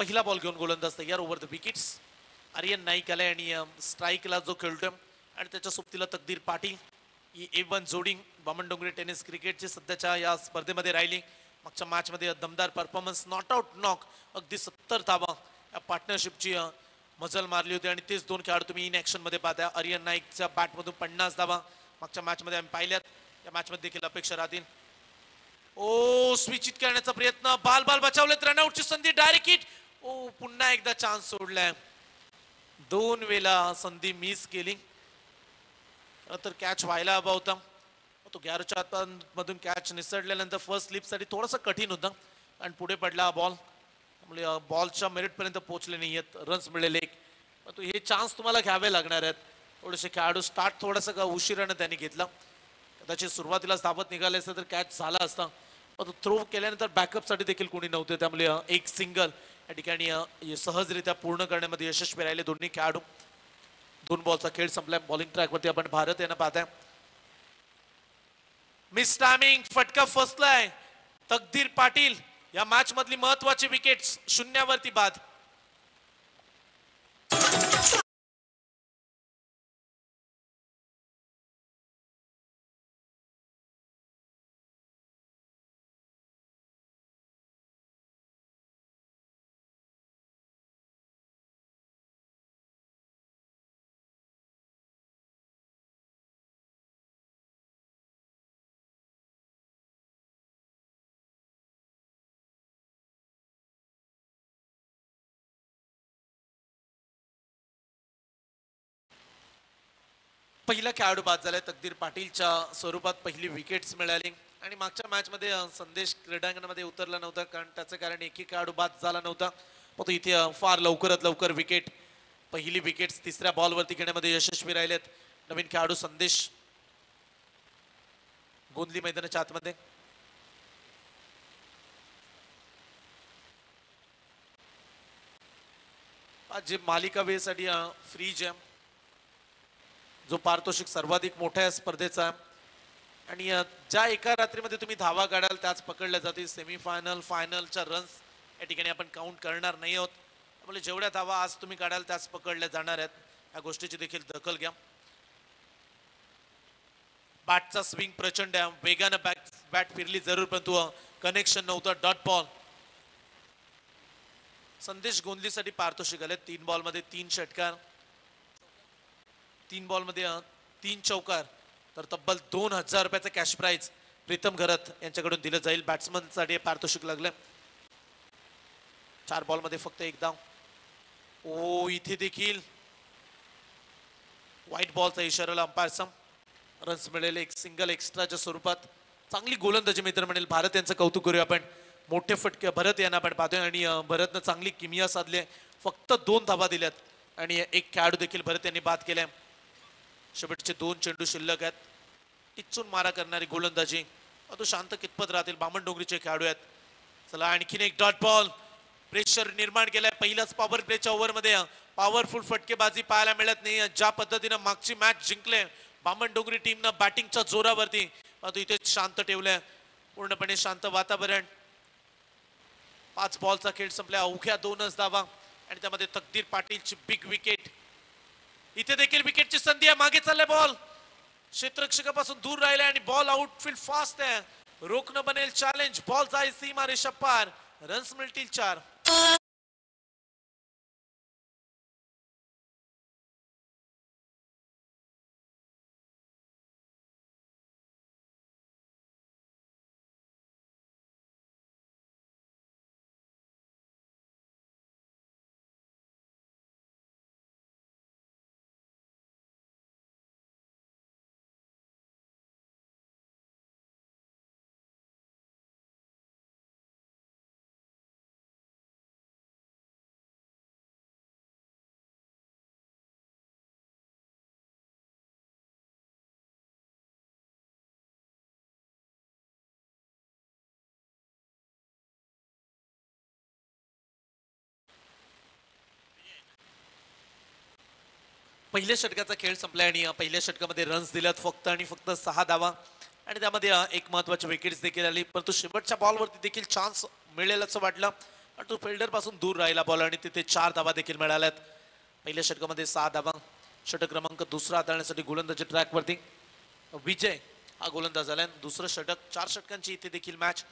पहिला बॉल घेऊन गोलंदाज तयार over the wickets. Aryan Naik आलाय आणि स्ट्राईकला जो खेळतोय आणि त्याच्या सोबतीला तकदीर पाटील ही A1 जोडी बामणडोंगरी टेनिस क्रिकेटची सध्याच्या या स्पर्धेमध्ये राहिली. मागच्या मॅचमध्ये दमदार परफॉर्मन्स, नॉट आउट नॉक, अगदी 70 धावा या पार्टनरशिपची मजल मारली होती आणि तेच दोन खेळाडू तुम्ही इन ऍक्शन मध्ये पाहता. आर्यन नाईकच्या बॅटमधून 50 धावा मागच्या मॅचमध्ये आम्ही पाहिल्यात, या मॅचमध्ये देखील अपेक्षा राहतील. ओ स्विचित करण्याचा प्रयत्न, बाल बचावलेत, रनआउटची संधी, डायरेक्ट हिट. ओ पुन्हा एकदा चान्स सोडलाय, दोन वेळा संधी मिस केली. तर कॅच व्हायला हवा होता, तो 11च्या मधून कॅच निसटल्यानंतर फर्स्ट स्लिपसाठी थोडासा कठीण होता आणि पुढे पडला बॉल, त्यामुळे बॉलच्या मेरिट पर्यंत पोहोचले नाही आहेत, रन्स मिळाले. परंतु हे चान्स तुम्हाला घ्यावे लागणार आहेत. थोडेसे खेळाडू स्टार्ट थोडासा का उशिराने त्यांनी घेतला, कदाचित सुरुवातीलाच धावत निघाले असतं तर कॅच झाला असता, परंतु थ्रो केल्यानंतर बॅकअपसाठी देखील कोणी नव्हते, त्यामुळे एक सिंगल या ठिकाणी सहजरित्या पूर्ण करण्यामध्ये यशस्वी राहिले दोन्ही खेळाडू. 2 बॉलचा खेळ संपलाय. बॉलिंग ट्रॅकवरती आपण भारत यांना पाहताय. मिस टायमिंग, फटका फसलाय. तकदीर पाटील या मॅच मधली महत्वाची विकेट्स शून्यावरती बाद. पहिला खेळाडू बाद झालाय. तकदीर पाटीलच्या स्वरूपात पहिली विकेट्स मिळाली आणि मागच्या मॅच मध्ये संदेश क्रीडांगणामध्ये उतरला नव्हता, कारण त्याचं कारण एकही खेळाडू बाद झाला नव्हता. परंतु इथे फार लवकरात लवकर विकेट, पहिली विकेट्स तिसऱ्या बॉलवरती घेण्यामध्ये यशस्वी राहिलेत नवीन खेळाडू संदेश. गोंदली मैदानाच्या आतमध्ये जे मालिका वेळेसाठी फ्रीज आहे, जो पारितोषिक सर्वाधिक मोठ्या स्पर्धेचा, आणि ज्या एका रात्रीमध्ये तुम्ही धावा काढाल त्याच पकडल्या जातील. सेमीफायनल फायनलच्या रन्स या ठिकाणी आपण काउंट करणार नाही आहोत, त्यामुळे जेवढ्या धावा आज तुम्ही काढाल त्याच पकडल्या जाणार आहेत. या गोष्टीची देखील दखल घ्या. बॅटचा स्विंग प्रचंड आहे, वेगानं बॅट फिरली जरूर, परंतु कनेक्शन नव्हतं. Dot ball. संदेश गोंदलीसाठी पारितोषिक आले. 3 बॉलमध्ये 3 षटकार, 3 बॉलमध्ये 3 चौकार, तर तब्बल 2000 रुपयाचं कॅश प्राइज प्रीतम घरत यांच्याकडून दिलं जाईल. बॅट्समन साठी पारितोषिक लागलं. 4 बॉलमध्ये फक्त 1 धाव. ओ इथे देखील व्हाईट बॉलचा इशारा अंपायरचा. रन्स मिळेल एक सिंगल एक्स्ट्राच्या स्वरूपात. चांगली गोलंदाजी मित्र म्हणेल. भारत यांचं कौतुक करूया आपण. मोठे फटके भरत यांना आपण पाहतोय आणि भरतनं चांगली किमिया साधली. फक्त 2 धावा दिल्यात आणि एक खेळाडू देखील भरत यांनी बाद केलाय. शेवटचे 2 चेंडू शिल्लक आहेत. टिचून मारा करणारी गोलंदाजी, तो शांत कितपत राहतील. बामणडोंगरीचे खेळाडू आहेत. चला आणखीन एक डॉट बॉल. प्रेशर निर्माण केलाय. पहिल्याच पॉवर प्लेच्या ओव्हरमध्ये पॉवरफुल फटकेबाजी पाहायला मिळत नाही. ज्या पद्धतीनं मागची मॅच जिंकले बामणडोंगरी टीमनं बॅटिंगच्या जोरावरती, तो इथे शांत ठेवलंय. पूर्णपणे शांत वातावरण. 5 बॉलचा खेळ संपला. अवघ्या 2च धावा आणि त्यामध्ये तकदीर पाटीलची बिग विकेट. इथे देखील विकेटची संधी आहे. मागे चालले बॉल, क्षेत्ररक्षकापासून दूर राहिले आणि बॉल आउटफील्ड फास्ट आहे. रोखणं बनेल चॅलेंज. बॉल जाईल सीमा रेषा पार. रन्स मिळतील 4. पहिल्या षटकाचा खेळ संपला आणि पहिल्या षटकामध्ये रन्स दिल्यात फक्त आणि फक्त 6 धावा आणि त्यामध्ये एक महत्त्वाची विकेट्स देखील आली. परंतु शेवटच्या बॉलवरती देखील चान्स मिळेल असं वाटलं. पण तो फिल्डर पासून दूर राहिला बॉल आणि तिथे 4 धावा देखील मिळाल्यात. पहिल्या षटकामध्ये 6 धावा. षटक क्रमांक दुसरा हाताळण्यासाठी गोलंदाजी ट्रॅकवरती विजय हा गोलंदाज आलाय. दुसरं षटक 4 षटकांची इथे देखील मॅच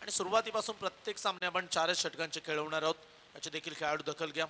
आणि सुरुवातीपासून प्रत्येक सामने आपण 4च षटकांचे खेळवणार आहोत. याची देखील खेळाडू दखल घ्या.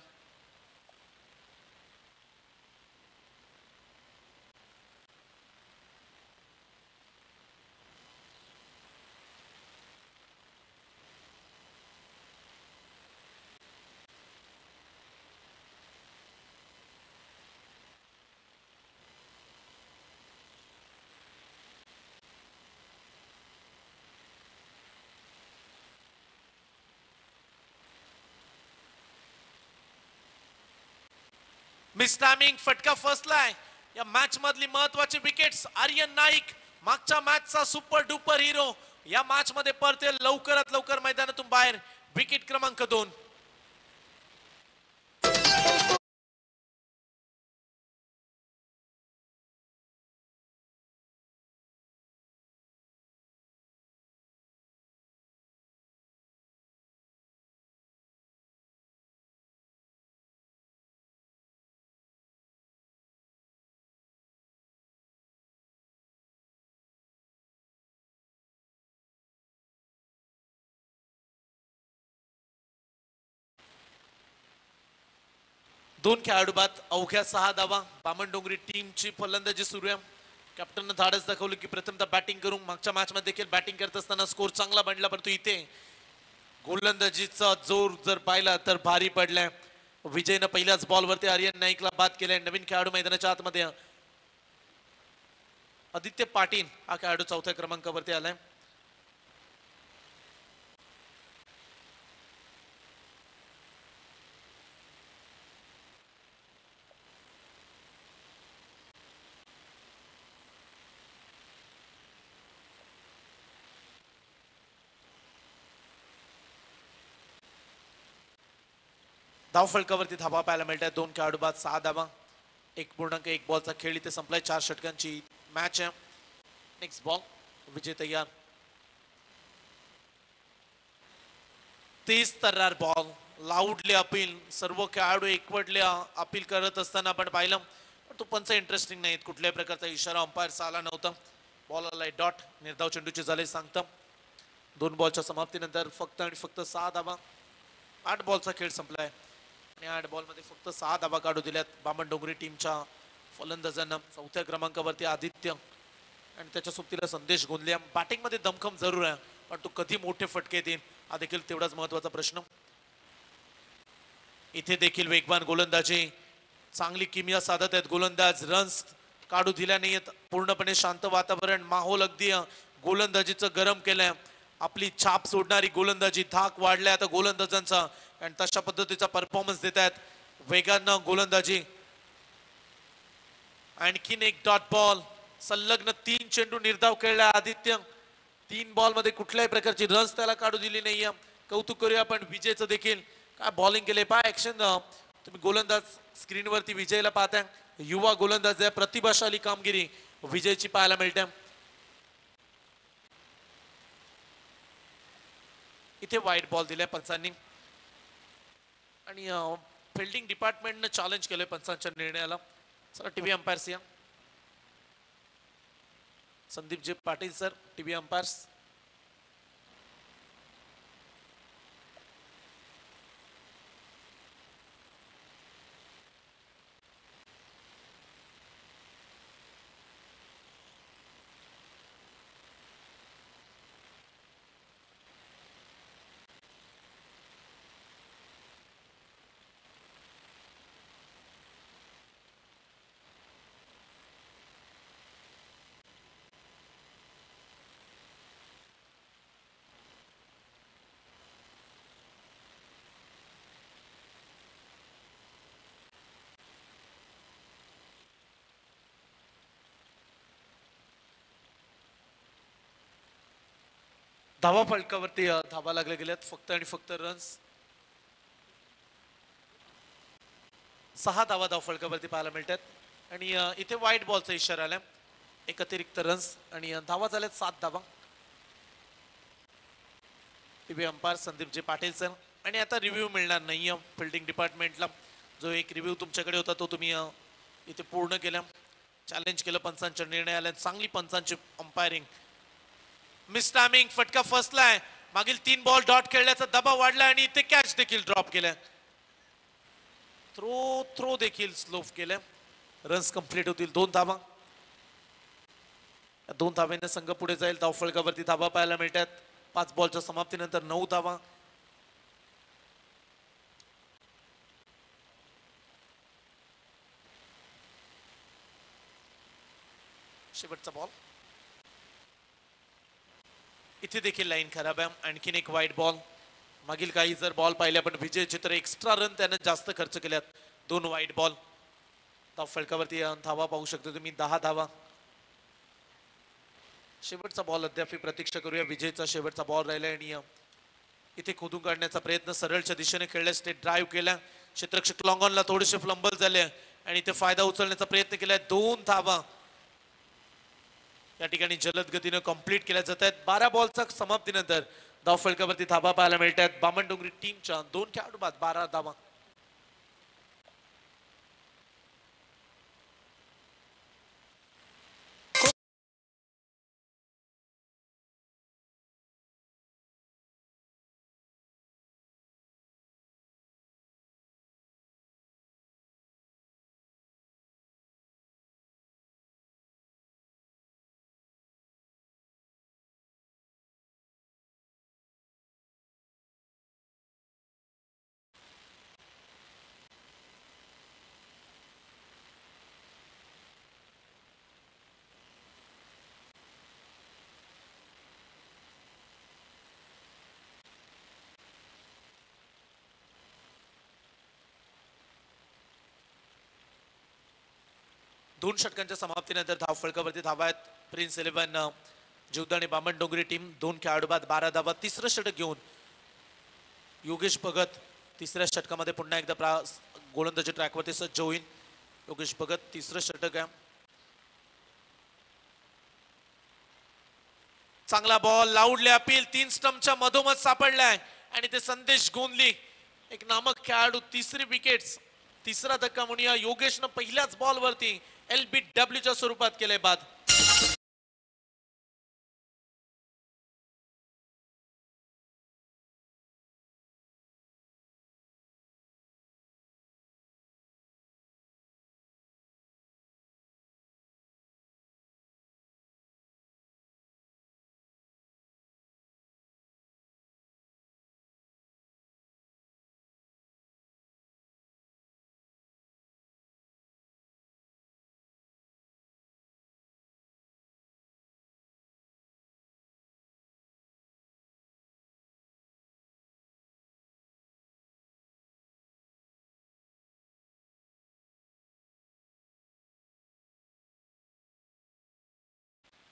मिस टायमिंग फटका फसलाय. या मॅच मधली महत्वाची विकेट्स आर्यन नाईक मागच्या मॅचचा सुपर डुपर हिरो या मॅच मध्ये परते लवकरात लवकर मैदानातून बाहेर. विकेट क्रमांक 2. दोन खेळाडू बाद अवघ्या 6 धावा. बामणडोंगरी टीमची फलंदाजी सुरू आहे. कॅप्टननं धाडस दाखवलं की प्रथमतः बॅटिंग करून मागच्या मॅच मध्ये देखील बॅटिंग करत असताना स्कोर चांगला बनला, परंतु इथे गोलंदाजीचा जोर जर पाहिला तर भारी पडलाय. विजयनं पहिल्याच बॉलवरती आर्यन नाईकला बाद केलाय. नवीन खेळाडू मैदानाच्या आतमध्ये आदित्य पाटील हा खेळाडू 4थ्या क्रमांकावरती आलाय. धावफलकावरती धावा पाहायला मिळतात. 2 खेळाडू बाद 6 धावा. 1.1 बॉलचा खेळ इथे संपलाय. 4 षटकांची मॅच आहे. Next ball. विजय तयार. 30 तर्रार बॉल. लाऊडली अपील. सर्व खेळाडू एकवटले अपील करत असताना आपण पाहिलं, पण तो पंच इंटरेस्टिंग नाहीत. कुठल्याही प्रकारचा इशारा अंपायर आला नव्हता. बॉल आलाय डॉट. निर्धाव चेंडूचे झाले सांगतं. 2 बॉलच्या समाप्तीनंतर फक्त आणि फक्त 6 धावा. 8 बॉलचा खेळ संपलाय आणि 8 बॉल मध्ये फक्त 6 धावा काढू दिल्यात बामणडोंगरी टीमच्या फलंदाजांना. 4थ्या क्रमांकावरती आदित्य आणि त्याच्या सोबतीला संदेश गोंदले. बॅटिंग मध्ये दमखम जरूर आहे, पण तो कधी मोठे फटके देईल हा देखील तेवढाच महत्वाचा प्रश्न. इथे देखील वेगवान गोलंदाजी. चांगली किमया साधत आहेत गोलंदाज. रन्स काढू दिल्या नाहीत. पूर्णपणे शांत वातावरण. माहोल अगदी गोलंदाजीचं गरम केलंय. आपली छाप सोडणारी गोलंदाजी. धाक वाढलाय आता गोलंदाजांचा आणि तशा पद्धतीचा परफॉर्मन्स देत आहेत. वेगानं गोलंदाजी. आणखीन एक डॉट बॉल. संलग्न 3 चेंडू निर्धाव खेळला आदित्य. 3 बॉल मध्ये कुठल्याही प्रकारची रन्स त्याला काढू दिली नाहीये. कौतुक करूया आपण विजयचं देखील. काय बॉलिंग केले पहा. ऍक्शन तुम्ही गोलंदाज स्क्रीनवरती विजयला पाहताय. युवा गोलंदाज आहे. प्रतिभाशाली कामगिरी विजयची पाहायला मिळते. इथे वाईट बॉल दिलाय पंचांनी आणि फिल्डिंग डिपार्टमेंटने चॅलेंज केलंय पंचांच्या निर्णयाला. सर टीव्ही अंपायर्स या. संदीप जे पाटील सर टीव्ही अंपायर्स. धावा फलकावरती धावा लागले गेल्यात. फक्त आणि फक्त रन्स. 6 धावा धाव फलकावरती पाहायला मिळतात आणि इथे व्हाईट बॉलचा इशारा आलाय. एक अतिरिक्त रन्स आणि धावा झाल्यात 7 धावा. टीव्ही अंपायर संदीप जे पाटील सर आणि आता रिव्ह्यू मिळणार नाही फिल्डिंग डिपार्टमेंटला. जो एक रिव्ह्यू तुमच्याकडे होता तो तुम्ही इथे पूर्ण केला. चॅलेंज केलं पंचांच्या निर्णयाला. चांगली पंचांची अंपायरिंग. मिस टायमिंग, फटका फसलाय. मागील 3 बॉल डॉट खेळल्याचा दबाव वाढला आणि इथे कॅच देखील ड्रॉप केलाय. थ्रो देखील स्लोप केलं. रन्स कंप्लीट होतील. 2 धावा. 2 धाव्याने संघ पुढे जाईल. धावफलकावरती धावा पाहायला मिळतात. 5 बॉलच्या समाप्तीनंतर 9 धावा. शेवटचा बॉल. इथे देखील लाईन खराब आहे. आणखीन एक वाईट बॉल. मागील काही जर बॉल पाहिले आपण विजय चित्र एक्स्ट्रा रन त्याने जास्त खर्च केल्यात. 2 वाईट बॉल. फलकावरती धावा पाहू शकतो तुम्ही. 10 धावा. शेवटचा बॉल अद्याप प्रतीक्षा करूया. विजयचा शेवटचा बॉल राहिला आणि इथे खोदून काढण्याचा प्रयत्न. सरळच्या दिशेने खेळल्या. स्टेट ड्राईव्ह केला. क्षेत्ररक्षक लॉंगॉनला थोडेसे फ्लंबल झाले आणि इथे फायदा उचलण्याचा प्रयत्न केलाय. 2 धावा या ठिकाणी जलद गतीने कंप्लीट केल्या जात आहेत. 12 बॉलच्या समाप्तीनंतर धावफलकावरती धावा पाहायला मिळतात. बामणडोंगरी टीमच्या 2 खेळाडू बाद 12 धावा. दोन षटकांच्या समाप्तीनंतर धावफलकावरती धावा आहेत. प्रिन्स 11 जिवदा आणि बामणडोंगरी टीम 2 खेळाडू बाद 12 धावा. तिसरं षटक घेऊन योगेश भगत तिसऱ्या षटकामध्ये पुन्हा एकदा गोलंदाजी ट्रॅकवरती सज्ज होईल. योगेश भगत तिसरं षटक आहे. चांगला बॉल. लाऊडले अपील 3 स्टंपच्या मधोमध सापडलाय आणि ते संदेश गोंदली एक नामक खेळाडू. तिसरी विकेट्स. तिसरा धक्का म्हणूया. योगेशनं पहिल्याच बॉल वरती LBW च्या स्वरूपात केले बाद.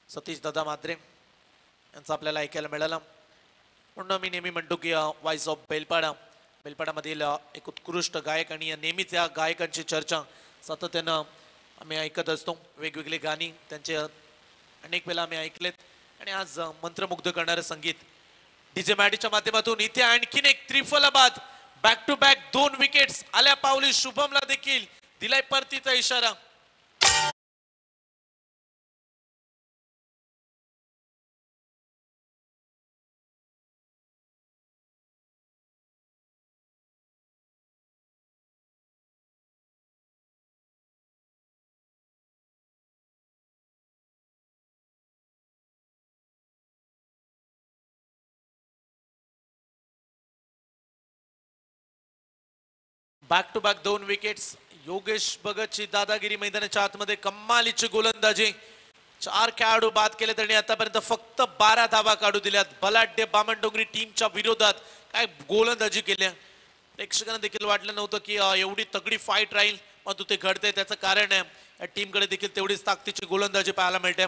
सतीश दादा मात्रे यांचं आपल्याला ऐकायला मिळालं. म्हणून मी नेहमी म्हणतो की वॉइस ऑफ बेलपाडामधील एक उत्कृष्ट गायक आणि नेहमीच या गायकांची चर्चा सातत्यानं आम्ही ऐकत असतो. वेगवेगळी गाणी त्यांचे अनेक वेळा आम्ही ऐकलेत आणि आज मंत्रमुग्ध करणारं संगीत डीजे मॅडीच्या माध्यमातून इथे आणखीन एक त्रिफला बाद. बॅक टू बॅक 2 विकेट्स आल्या पावली. शुभमला देखील दिलाय परतीचा इशारा. Back to back 2 wickets. Yogesh भगतची दादागिरी मैदानाच्या आतमध्ये कमालीची गोलंदाजी. 4 खेळाडू बाद केले आणि आतापर्यंत फक्त 12 धावा काढू दिल्यात. बलाढ्य बामणडोंगरी टीमच्या विरोधात काय गोलंदाजी केल्या. प्रेक्षकांना देखील वाटलं नव्हतं की एवढी तगडी फाईट राहील, पण ते घडते. त्याचं कारण आहे या टीमकडे देखील तेवढीच ताकदीची गोलंदाजी पाहायला मिळते.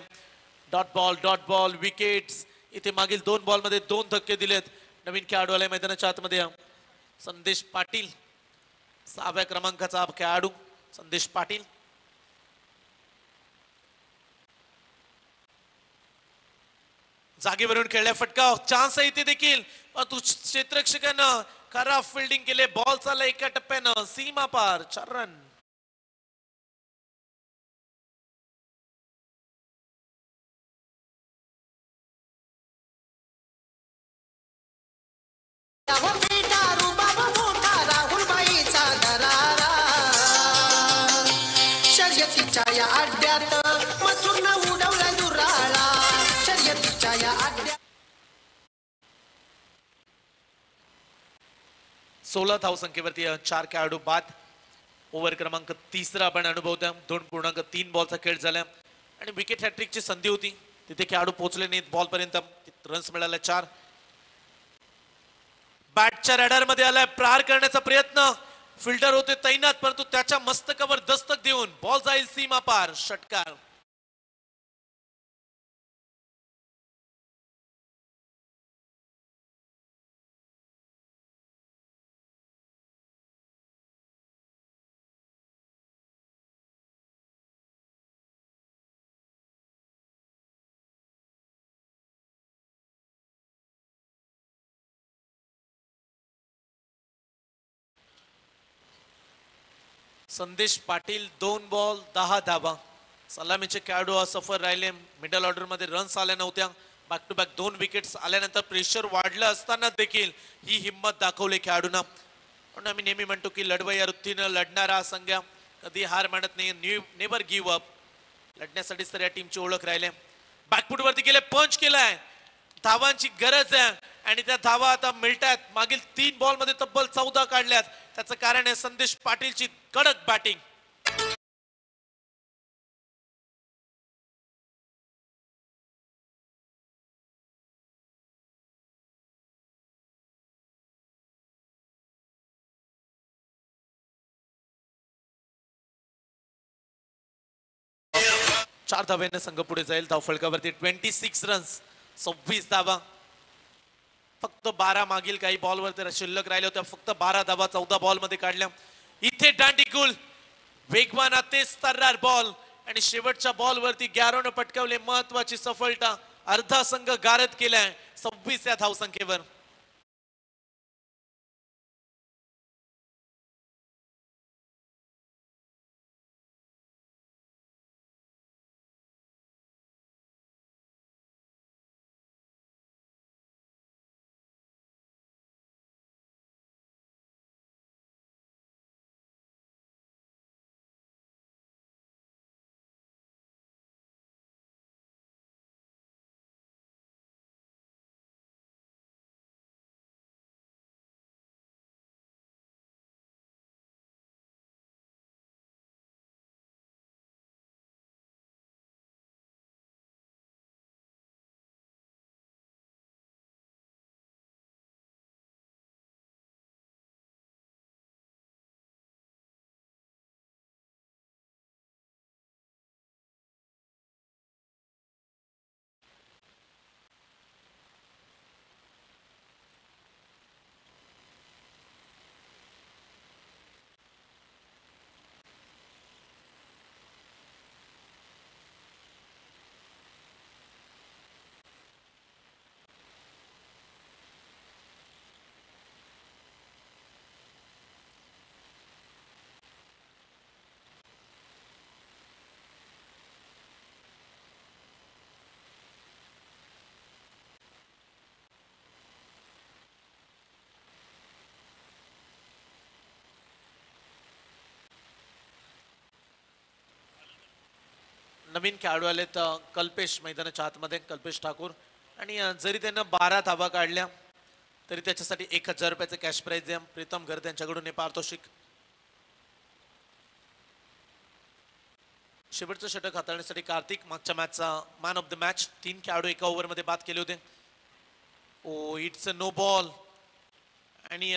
Dot ball wickets. इथे मागील 2 बॉलमध्ये 2 धक्के दिलेत. नवीन खेळाडू आले मैदानाच्या आतमध्ये. संदेश पाटील 6व्या क्रमांकाचा खेळाडू संदेश पाटील. जागेवरून खेळल्या. फटका चान्स आहे इथे देखील, परंतु क्षेत्ररक्षकांना खराब फिल्डिंग केले, बॉल चालला एका टप्प्यानं सीमा पार, 4 रन. शर्यतीच्या या अड्ड्यात मथुरनं उडवला दुराळा. शर्यतीच्या या अड्ड्यात 16 धावसंख्येवरती 4 खेळाडू बाद. ओव्हर क्रमांक 3 आपण अनुभवतो. 2.3 बॉलचा खेळ झाला आणि विकेट हॅट्रिकची संधी होती, तिथे खेळाडू पोहोचले नाहीत बॉल पर्यंत. रन्स मिळाले 4. बॅटच्या रॅडर मध्ये आलाय, प्रहार करण्याचा प्रयत्न, फिल्डर होते तैनात, परंतु त्याच्या मस्तकावर दस्तक देऊन बॉल जाईल सीमा पार, षटकार. संदेश पाटील 2 बॉल 10 धावा. सलामीचे खेळाडू असफर राहिले. मिडल ऑर्डर मध्ये रन्स आल्या नव्हत्या. बॅक टू बॅक 2 विकेट्स आल्यानंतर प्रेशर वाढलं असताना देखील ही हिंमत दाखवली खेळाडूंना. म्हणून आम्ही नेहमी म्हणतो की लढवय या वृत्तीनं लढणारा संघ कधी हार मानत नाही. Never give up. लढण्यासाठीच तर या टीमची ओळख राहिले. बॅकफुट वरती गेले, पंच केलाय. धावांची गरज आहे आणि त्या धावा आता मिळतात. मागील 3 बॉल मध्ये तब्बल 14 काढल्यात. त्याचं कारण आहे संदेश पाटीलची कडक बॅटिंग. चार धाव्याने संघ पुढे जाईल. धावफलकावरती 26 रन्स, 26 धावा. फक्त 12 मागील काही बॉलवर शिल्लक राहिल्या होत्या. फक्त 12 धावा 14 बॉल मध्ये काढल्या. इथे दांडीकुल, वेगवान तेज तर्रार बॉल आणि शेवटच्या बॉल वरती गॅरोने पटकावले महत्वाची सफलता. अर्धा संघ गारद केलाय 26 या धावसंख्येवर. नवीन खेळाडू आले तर कल्पेश मैदानाच्या आतमध्ये, कल्पेश ठाकूर. आणि जरी त्यांना 12 धावा काढल्या तरी त्याच्यासाठी 1000 रुपयाचं कॅश प्राइज द्या. प्रीतम घर त्यांच्याकडून हे पारितोषिक. शेवटचं षटक हाताळण्यासाठी कार्तिक, मागच्या मॅचचा मॅन ऑफ द मॅच. 3 खेळाडू एका ओव्हर मध्ये बाद केले होते. ओ, इट्स अ नो बॉल. आणि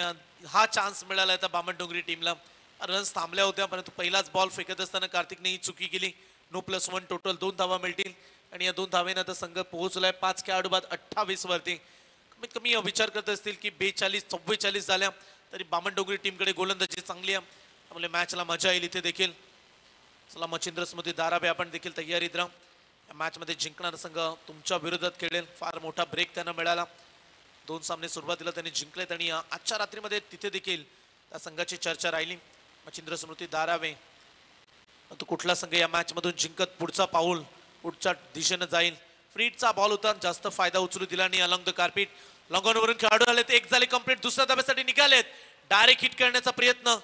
हा चान्स मिळाला तर बामणडोंगरी टीमला. रन्स थांबल्या होत्या परंतु पहिलाच बॉल फेकत असताना कार्तिकने ही चुकी केली. नो +1 टोटल 2 धावा मिळतील आणि या 2 धावेनं आता संघ पोहोचलाय 5 खेळाडू बाद 28 वरती. कमीत कमी विचार करत असतील की 42 44 झाल्या तरी बामणडोंगरी टीमकडे गोलंदाजी चांगली आहे. त्यामुळे मॅचला मजा येईल इथे देखील. चला मच्छिंद्र स्मृती दाराबे आपण देखील तयारीत राहा. या मॅच मध्ये जिंकणारा संघ तुमच्या विरोधात खेळेल. फार मोठा ब्रेक त्यांना मिळाला. दोन सामने सुरुवातीला त्यांनी जिंकलेत आणि आजच्या रात्रीमध्ये तिथे देखील त्या संघाची चर्चा राहिली. मच्छिंद्र स्मृती दारावे तो कुठला संघ या मॅच मधून जिंकत पुढचा पाऊल पुढच्या दिशेने जाईल. फ्रीडचा बॉल होता, जास्त फायदा उचलू दिला नाही. अलॉंग द कार्पेट लॉंगॉनवरून खेळाडू आले ते एक झाले कंप्लीट, दुसऱ्या धाब्यासाठी निघालेत. डायरेक्ट हिट करण्याचा प्रयत्न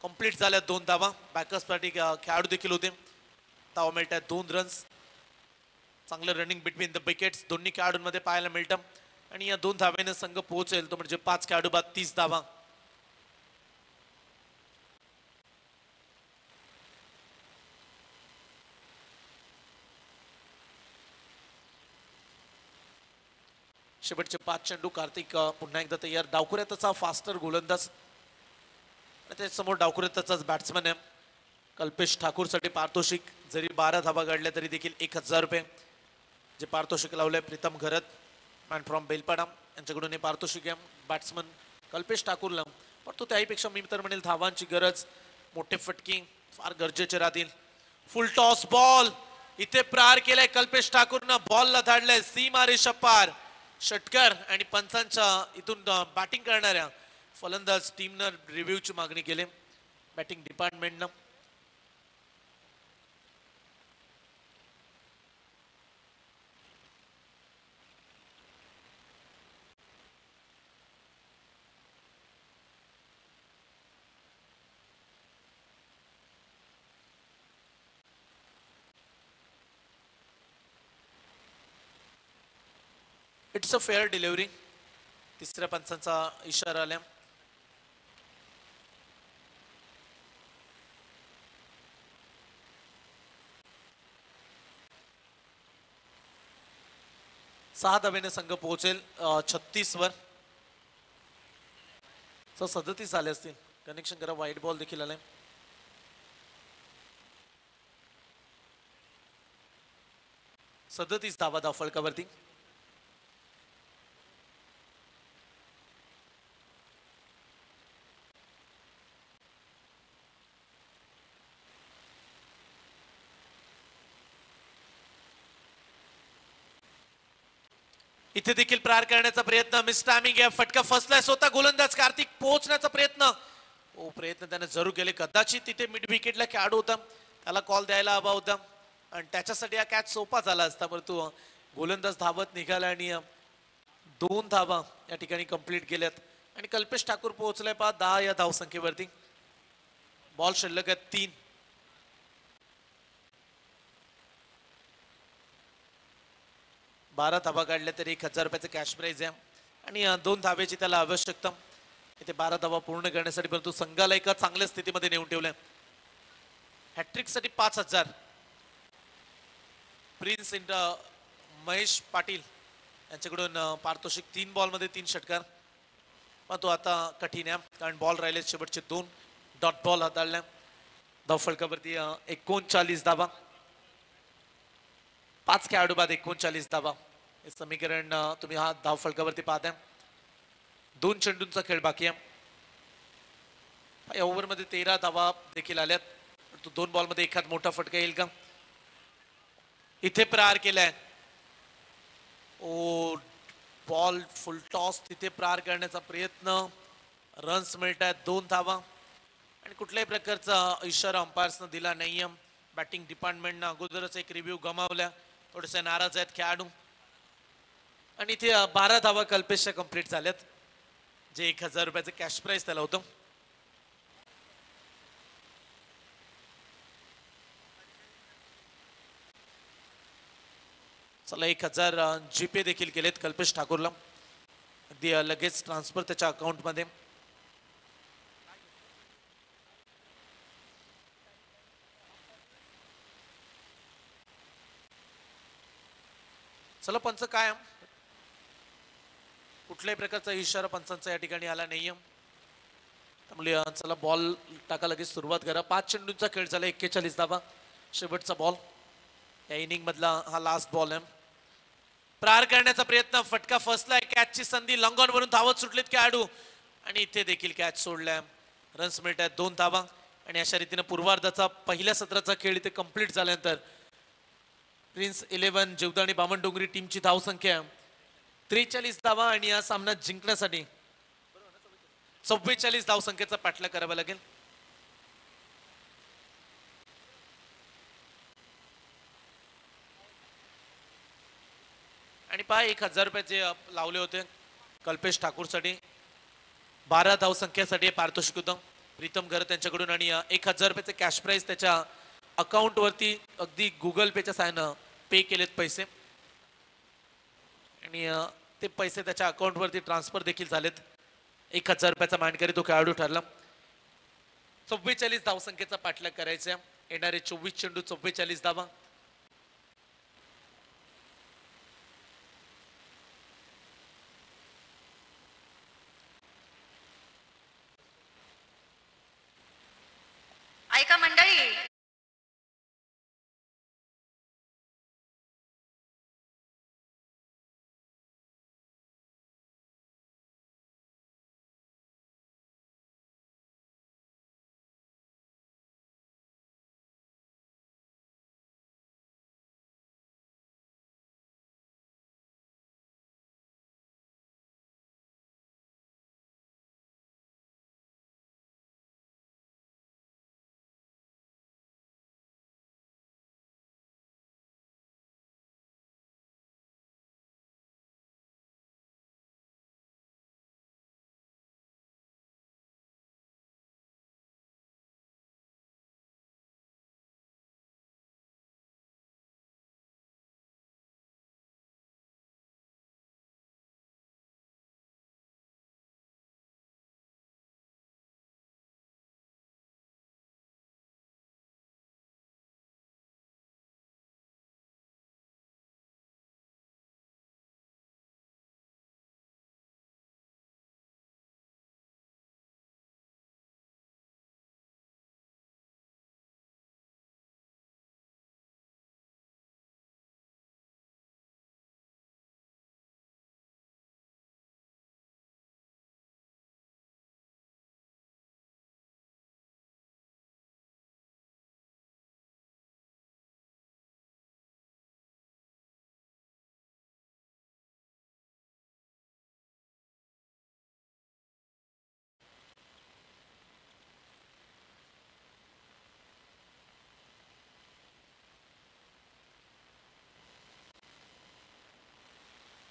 कंप्लीट झाल्या, 2 धावा. बॅकअप साठी खेळाडू देखील होते. धावा मिळत आहेत 2 रन्स. चांगलं रनिंग बिटवीन द विकेट्स दोन्ही खेळाडूंमध्ये पाहायला मिळतं आणि या 2 धावेने संघ पोहोचेल तो म्हणजे 5 खेळाडू बाद 30 धावा. शेवटचे 5 चेंडू. कार्तिक पुन्हा एकदा तयार. डावखुऱ्यातचा फास्टर गोलंदाज, त्याच्यासमोर डावखुऱ्यातचाच बॅट्समन आहे. कल्पेश ठाकूरसाठी पारितोषिक जरी 12 धावा काढल्या तरी देखील 1000 रुपये जे पारितोषिक लावलंय. प्रीतम घरत मॅन फ्रॉम बेलपाडा यांच्याकडून हे पारितोषिक आहे बॅट्समन कल्पेश ठाकूरला. पण तो त्याहीपेक्षा मी तर म्हणेल धावांची गरज, मोठे फटके फार गरजेचे राहतील. फुल टॉस बॉल इथे प्रहार केलाय कल्पेश ठाकूरनं, बॉलला धाडलंय सीमा रेषा पार. षटकार आणि पंचांच्या इथून बॅटिंग करणाऱ्या फलंदाज टीमनं रिव्ह्यूची मागणी केली बॅटिंग डिपार्टमेंटनं. It's a fair delivery. तिसऱ्या पंचांचा इशारा आला. सहा धावेने संघ पोहोचेल 36 वर. 37 आले असतील. कनेक्शन करा. वाईट बॉल देखील आलाय. सदतीस धावा धाव फलकावरती. इथे देखील प्रहार करण्याचा प्रयत्न. मिस टायमिंग आहे. फटका फसलाय. स्वतः गोलंदाज कार्तिक पोहोचण्याचा प्रयत्न. प्रयत्न त्याने जरूर केले. कदाचित तिथे मिड विकेटला खेळाडू होता, त्याला कॉल द्यायला हवा होता आणि त्याच्यासाठी हा कॅच सोपा झाला असता, परंतु गोलंदाज धावत निघाला आणि 2 धावा या ठिकाणी कंप्लीट केल्यात आणि कल्पेश ठाकूर पोहोचलाय 10 या धावसंख्येवरती. बॉल शिल्लक आहेत 3. 12 धावा काढल्या तरी 1000 रुपयाचं कॅश प्राइज आहे आणि 2 धावेची त्याला आवश्यकता. इथे 12 धावा पूर्ण करण्यासाठी, परंतु संघाला एका चांगल्या स्थितीमध्ये नेऊन ठेवलंय. हॅट्रिक साठी 5000. प्रिन्स महेश पाटील यांच्याकडून पारितोषिक. 3 बॉलमध्ये 3 षटकार. पण तो आता कठीण आहे कारण बॉल राहिले शेवटचे 2. डॉट बॉल हाताळल्या. धाव फलकावरती 39 धावा. 5 खेळाडू बाद 39 धावा. हे समीकरण तुम्ही हा धाव फलकावरती पाहताय. 2 चेंडूंचा खेळ बाकी आहे. या ओव्हरमध्ये 13 धावा देखील आल्यात. तो 2 बॉलमध्ये एखाद मोठा फटका येईल का? इथे प्रहार केलाय. बॉल फुल टॉस. तिथे प्रहार करण्याचा प्रयत्न. रन्स मिळत आहेत 2 धावा आणि कुठल्याही प्रकारचा इशारा अंपायर्सनं दिला नाहीये. बॅटिंग डिपार्टमेंटनं अगोदरच एक रिव्ह्यू गमावल्या. थोडेसे नाराज आहेत खेळाडू आणि इथे 12 धावा कल्पेशच्या कंप्लीट झाल्यात जे 1000 रुपयाचं कॅश प्राइज त्याला होतं. चला 1000 जीपे देखील केलेत कल्पेश ठाकूरला. अगदी लगेच ट्रान्सफर त्याच्या अकाउंटमध्ये. चला पंच काय कुठल्याही प्रकारचा इशारा पंचांचा या ठिकाणी आला नाहीये. त्यामुळे चला बॉल टाका लगेच सुरुवात करा. 5 चेंडूंचा खेळ झाला. 41 धावा. शेवटचा बॉल या इनिंग मधला हा लास्ट बॉल आहे. प्रहार करण्याचा प्रयत्न. फटका फसलाय. कॅचची संधी. लॉंग ऑन वरून धावत सुटलेत खेळाडू आणि इथे देखील कॅच सोडलाय. रन्स मिळत आहेत 2 धावा आणि अशा रीतीने पूर्वार्धाचा पहिल्या सत्राचा खेळ इथे कंप्लीट झाल्यानंतर प्रिन्स 11 जीवदानी बामणडोंगरी टीमची धावसंख्या 43 धावा आणि या सामना जिंकण्यासाठी 44 धावसंख्येचा पाठलाग करावा लागेल. आणि पहा 1000 रुपयाचे लावले होते कल्पेश ठाकूरसाठी. 12 धावसंख्येसाठी पारितोषिक होतं प्रीतम घर त्यांच्याकडून आणि 1000 रुपयाचे कॅश प्राइज त्याच्या अकाउंट वरती अगदी गुगल पेच्या साहाय्यानं पे केलेत पैसे आणि ते पैसे त्याच्या अकाउंट वरती ट्रान्सफर देखील झालेत. 1000 रुपयाचा मानकरी तो खेळाडू ठरला. 44 धावसंख्येचा पाठलाग करायचा. येणारे 24 चेंडू 44 धावा. ऐका मंडळी,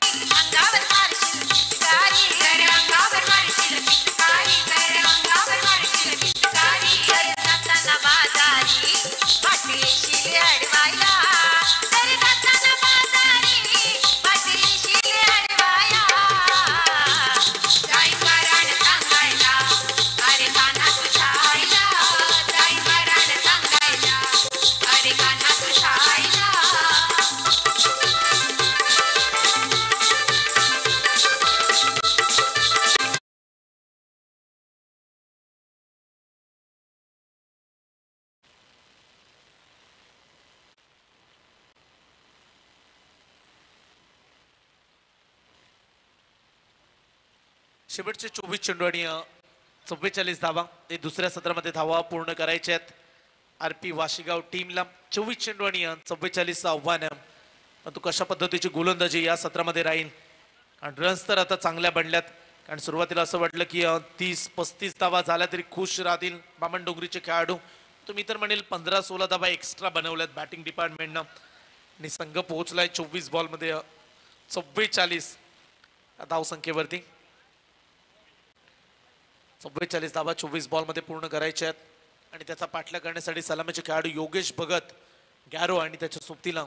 अंगावर मारशील पिचकारी, गर अंगावर मारशील पिचकारी, गर अंगावर मारशील पिचकारी. घर जाताना बाजारी पाठीशी अडवाया, घर जाताना बाजारी पाठीशी अडवाया. जाई मरण सांगायला, अरे काना तुझ्या आईला. जाई मरण सांगायला, अरे काना तुझ्या आईला. शेवटचे 24 चेंडू आणि 44 धावा. ते दुसऱ्या सत्रामध्ये धावा पूर्ण करायच्या आहेत आरपी वाशिगाव टीमला. 24 चेंडू आणि 44 आव्हान. परंतु कशा पद्धतीची गोलंदाजी या सत्रामध्ये राहील, कारण रन्स तर आता चांगल्या बनल्यात. कारण सुरुवातीला असं वाटलं की 30-35 धावा झाल्या तरी खुश राहतील बामणडोंगरीचे खेळाडू. तुम्ही तर म्हणेल 15-16 धावा एक्स्ट्रा बनवल्यात बॅटिंग डिपार्टमेंटनं आणि संघ पोहोचलाय 24 बॉलमध्ये 44 धावसंख्येवरती. 44 धावा 24 बॉलमध्ये पूर्ण करायचे आहेत आणि त्याचा पाठलाग करण्यासाठी सलामीचे खेळाडू योगेश भगत गॅरो आणि त्याच्या सोबतीला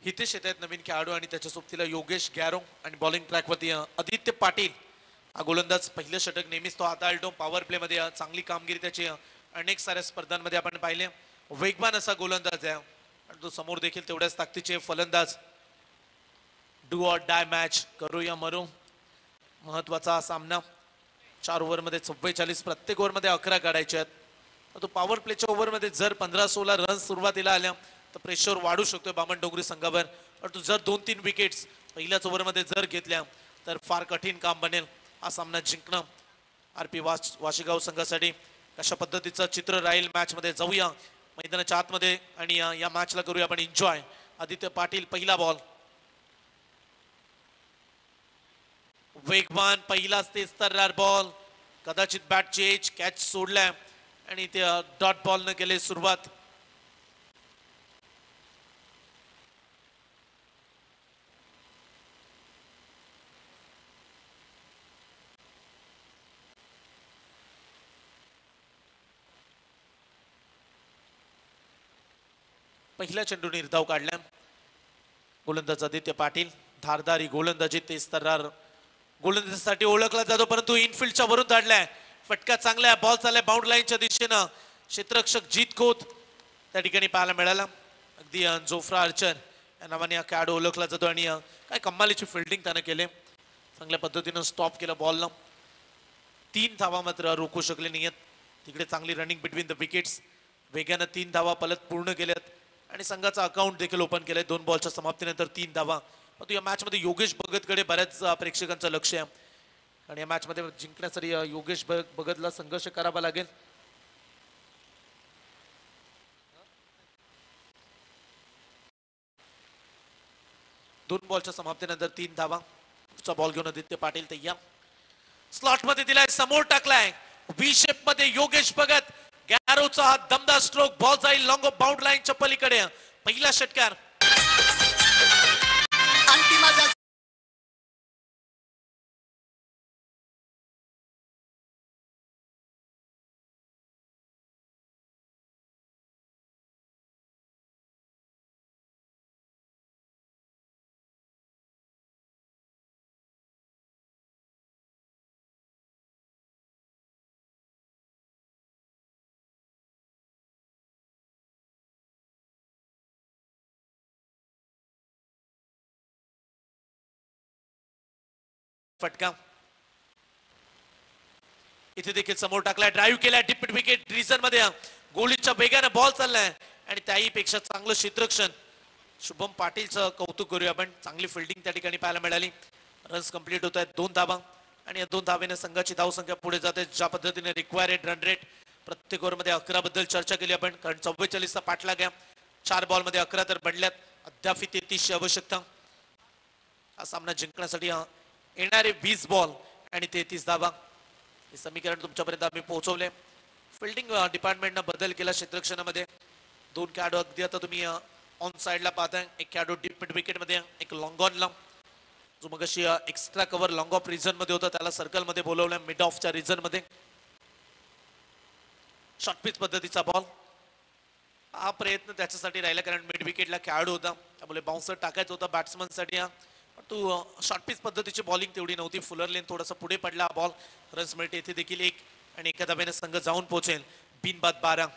हितेश येत आहेत नवीन खेळाडू आणि त्याच्या सोबतीला योगेश गॅरो आणि बॉलिंग ट्रॅकवरती आदित्य पाटील हा गोलंदाज. पहिलं षटक नेहमीच तो हाताळतो पॉवर प्ले मध्ये. चांगली कामगिरी त्याची अनेक साऱ्या स्पर्धांमध्ये आपण पाहिले. वेगवान असा गोलंदाज आहे आणि तो समोर देखील तेवढ्याच ताकदीचे फलंदाज. डू ऑर डाय मॅच, करूया मरू. महत्वाचा सामना. 4 ओव्हरमध्ये 44, प्रत्येक ओव्हरमध्ये 11 काढायचे आहेत. तो पॉवर प्लेच्या ओव्हरमध्ये जर 15-16 रन्स सुरुवातीला आल्या तर प्रेशर वाढू शकतोय बामणडोंगरी संघावर. परंतु जर 2-3 विकेट्स पहिल्याच ओव्हरमध्ये जर घेतल्या तर फार कठीण काम बनेल हा सामना जिंकणं आरपी वाशिगाव संघासाठी. कशा पद्धतीचं चित्र राहील मॅच मध्ये जाऊया मैदानाच्या आतमध्ये आणि या मॅचला करूया आपण एन्जॉय. आदित्य पाटील पहिला बॉल, वेगवान पहिलाच तेज तर्रार बॉल, कदाचित बॅटची एज कॅच सोडलाय आणि ते डॉट बॉल न केले सुरुवात. पहिल्या चेंडू निर्धाव काढल्या गोलंदाज आदित्य पाटील. धारदारी गोलंदाजी तेज तर्रार गोलंदाजीसाठी ओळखला जातो, परंतु इनफिल्डच्या वरून धाडलाय. फटका चांगला, बॉल चाललाय बाउंड लाईनच्या दिशेनं. क्षेत्ररक्षक जीत खोत त्या ठिकाणी पाहायला मिळाला. अगदी जोफ्रा आर्चर या नावाने हा खेळाडू ओळखला जातो आणि काय कमालीची फिल्डिंग त्यानं केले. चांगल्या पद्धतीनं स्टॉप केलं बॉलला. 3 धावा मात्र रोखू शकले नाहीत. तिकडे चांगली रनिंग बिटवीन द विकेट्स. वेगानं 3 धावा पलत पूर्ण केल्यात आणि संघाचं अकाउंट देखील ओपन केलंय. 2 बॉलच्या समाप्तीनंतर 3 धावा. परंतु या मॅच मध्ये योगेश भगतकडे बऱ्याच प्रेक्षकांचं लक्ष आहे आणि या मॅच मध्ये जिंकण्यासाठी योगेश भगतला संघर्ष करावा लागेल. दोन बॉलच्या समाप्तीनंतर 3 धावा. पुढचा बॉल घेऊन आदित्य पाटील तयार. स्लॉट मध्ये दिलाय, समोर टाकलाय व्ही शेप मध्ये योगेश भगत. गॅरोचा हा दमदार स्ट्रोक, बॉल जाईल लॉंग ऑफ बाउंड लाईनच्या पलीकडे. पहिला षटकार. अंतिम फटका इथे देखील समोर टाकलाय, ड्राईव्ह केलाय डीप विकेट रिझन मध्ये. गोलीच्या वेगाने बॉल चाललाय आणि त्याही पेक्षा चांगलं क्षेत्ररक्षण. शुभम पाटीलचं कौतुक करूया आपण. चांगली फिल्डिंग त्या ठिकाणी पाहायला मिळाली. रन्स कंप्लीट होत आहेत. 2 धावा आणि या 2 धावेने संघाची धावसंख्या पुढे जाते. ज्या पद्धतीने रिक्वायर्ड रन रेट प्रत्येक ओव्हर मध्ये 11 बद्दल चर्चा केली आपण, कारण 44चा पाठलाग आहे. 4 बॉल मध्ये 11 तर पडल्यात. अद्याप 33ची आवश्यकता. हा सामना जिंकण्यासाठी येणारे 20 बॉल आणि 33 धावा. हे समीकरण तुमच्यापर्यंत आम्ही पोहोचवले. फिल्डिंग डिपार्टमेंटनं बदल केला क्षेत्ररक्षणामध्ये. 2 खेळाडू अगदी आता तुम्ही ऑन साइडला पाहताय. एक खेळाडू डीप मिड विकेट मध्ये, एक लॉंग ऑनला. जो मग अशी extra cover long of reason मध्ये होता त्याला सर्कल मध्ये बोलवलं मिड ऑफच्या रिझन मध्ये. शॉर्ट पिच पद्धतीचा बॉल. हा प्रयत्न त्याच्यासाठी राहिला कारण मिड विकेटला खेळाडू होता, त्यामुळे बाउन्सर टाकायचा होता बॅट्समन साठी. पण तू शॉर्ट पिच पद्धतीची बॉलिंग तेवढी नव्हती. फुलर लेन थोडासा पुढे पडला बॉल. रन्स मिळते इथे देखील 1 आणि एका धावेने संघ जाऊन पोहोचेल. बिनबाद 12.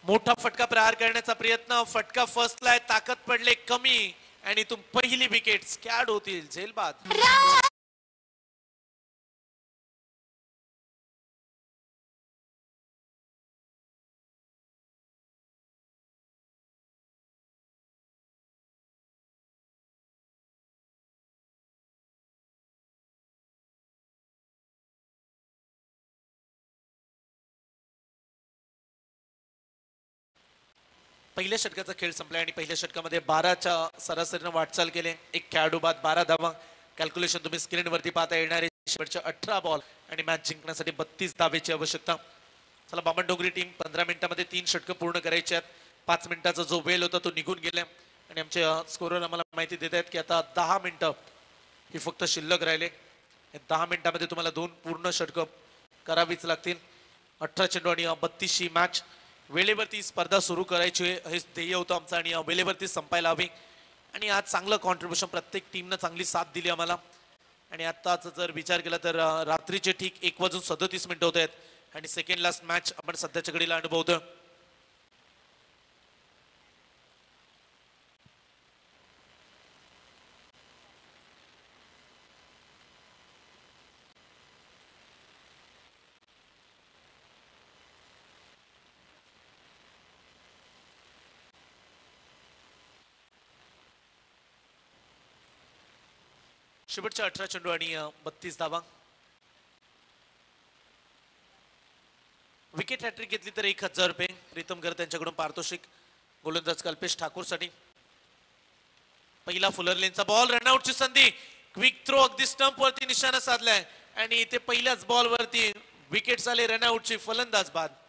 मोठा फटका प्रहार करण्याचा प्रयत्न. फटका फर्स्टला आहे, ताकद पडले कमी आणि तुम पहिली विकेट स्कॅड होतील. झेलबाद. पहिल्या षटकाचा खेळ संपला आणि पहिल्या षटकामध्ये 12च्या सरासरीनं वाटचाल केले. एक खेळाडू बाद 12 धावा. कॅल्क्युलेशन तुम्ही स्क्रीनवरती पाहता. येणारे शेवटचे 18 बॉल आणि मॅच जिंकण्यासाठी 32 धावेची आवश्यकता. चला बामणडोंगरी टीम 15 मिनिटांमध्ये 3 षटकं पूर्ण करायची आहेत. 5 मिनिटाचा जो वेळ होता तो निघून गेला आणि आमचे स्कोरर आम्हाला माहिती देत आहेत की आता 10 मिनिटं ही फक्त शिल्लक राहिले. 10 मिनिटांमध्ये तुम्हाला 2 पूर्ण षटकं करावीच लागतील. 18 चेंडू आणि 32ची मॅच. वेळेवरती स्पर्धा सुरू करायची हे ध्येय होतं आमचं आणि वेळेवरती संपायला हवी. आणि आज चांगलं कॉन्ट्रीब्युशन प्रत्येक टीमनं चांगली साथ दिली आम्हाला. आणि आताच जर विचार केला तर रात्रीचे ठीक 1:37 होत आहेत आणि सेकंड लास्ट मॅच आपण सध्याच्या घडीला अनुभवतोय. शेवटच्या 18 चेंडू आणि 32 धावा. विकेट हॅट्रिक घेतली तर 1000 रुपये. प्रीतम घर त्यांच्याकडून पारितोषिक. गोलंदाज कल्पेश ठाकूरसाठी. पहिला फुलर लेनचा बॉल, रनआउटची संधी. क्विक थ्रो अगदी स्टंप वरती निशाणा साधलाय आणि इथे पहिल्याच बॉल वरती विकेट झाले रनआउटची. फलंदाज बाद.